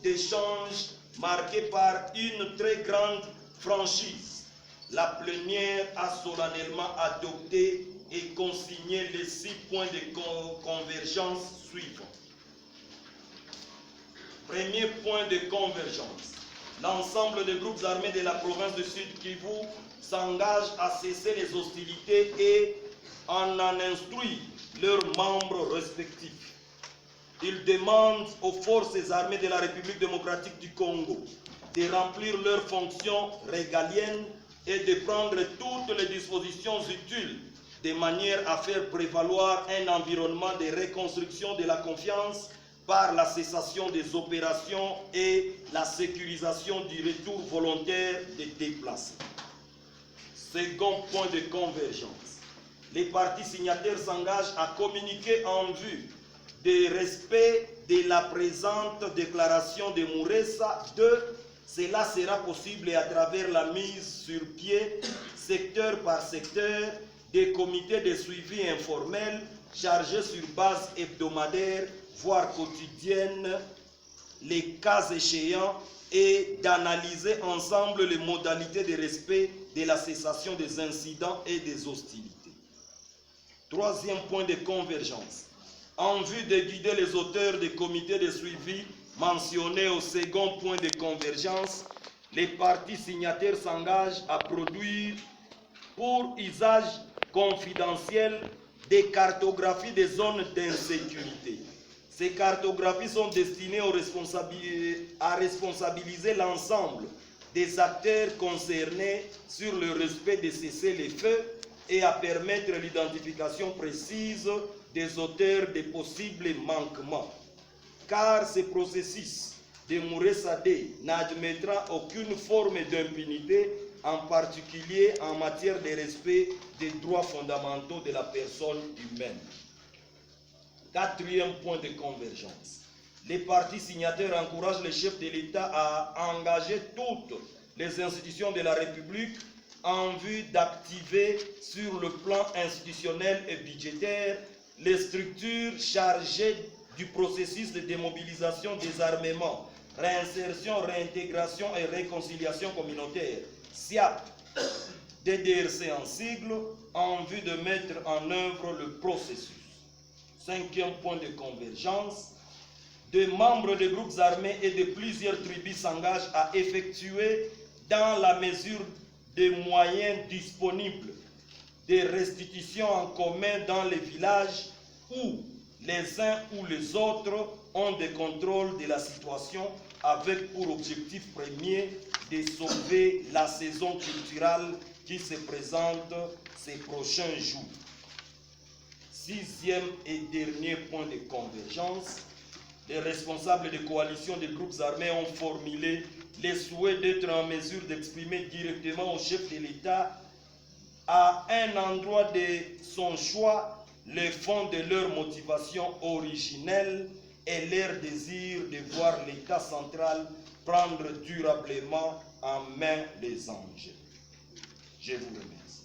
d'échange marqué par une très grande franchise. La plénière a solennellement adopté et consigné les 6 points de convergence suivants. Premier point de convergence. L'ensemble des groupes armés de la province du Sud Kivu s'engage à cesser les hostilités et en instruire leurs membres respectifs. Ils demandent aux forces armées de la République démocratique du Congo de remplir leurs fonctions régaliennes et de prendre toutes les dispositions utiles de manière à faire prévaloir un environnement de reconstruction de la confiance par la cessation des opérations et la sécurisation du retour volontaire des déplacés. Second point de convergence. Les partis signataires s'engagent à communiquer en vue du respect de la présente déclaration de Mouressa. Cela sera possible à travers la mise sur pied, secteur par secteur, des comités de suivi informels chargés sur base hebdomadaire, voire quotidienne, les cas échéants, et d'analyser ensemble les modalités de respect de la cessation des incidents et des hostilités. Troisième point de convergence. En vue de guider les auteurs des comités de suivi mentionnés au second point de convergence, les partis signataires s'engagent à produire pour usage confidentiel des cartographies des zones d'insécurité. Ces cartographies sont destinées à responsabiliser l'ensemble des acteurs concernés sur le respect de cessez-le-feu et à permettre l'identification précise des auteurs des possibles manquements. Car ce processus de Mouressa n'admettra aucune forme d'impunité, en particulier en matière de respect des droits fondamentaux de la personne humaine. Quatrième point de convergence. Les partis signataires encouragent les chefs de l'État à engager toutes les institutions de la République en vue d'activer sur le plan institutionnel et budgétaire les structures chargées du processus de démobilisation, désarmement, réinsertion, réintégration et réconciliation communautaire, SIAP, DDRC en sigle, en vue de mettre en œuvre le processus. Cinquième point de convergence. Des membres des groupes armés et de plusieurs tribus s'engagent à effectuer, dans la mesure des moyens disponibles, des restitutions en commun dans les villages où les uns ou les autres ont des contrôles de la situation, avec pour objectif premier de sauver la saison culturelle qui se présente ces prochains jours. Sixième et dernier point de convergence. Les responsables des coalitions des groupes armés ont formulé les souhaits d'être en mesure d'exprimer directement au chef de l'État, à un endroit de son choix, le fond de leur motivation originelle et leur désir de voir l'État central prendre durablement en main les enjeux. Je vous remercie.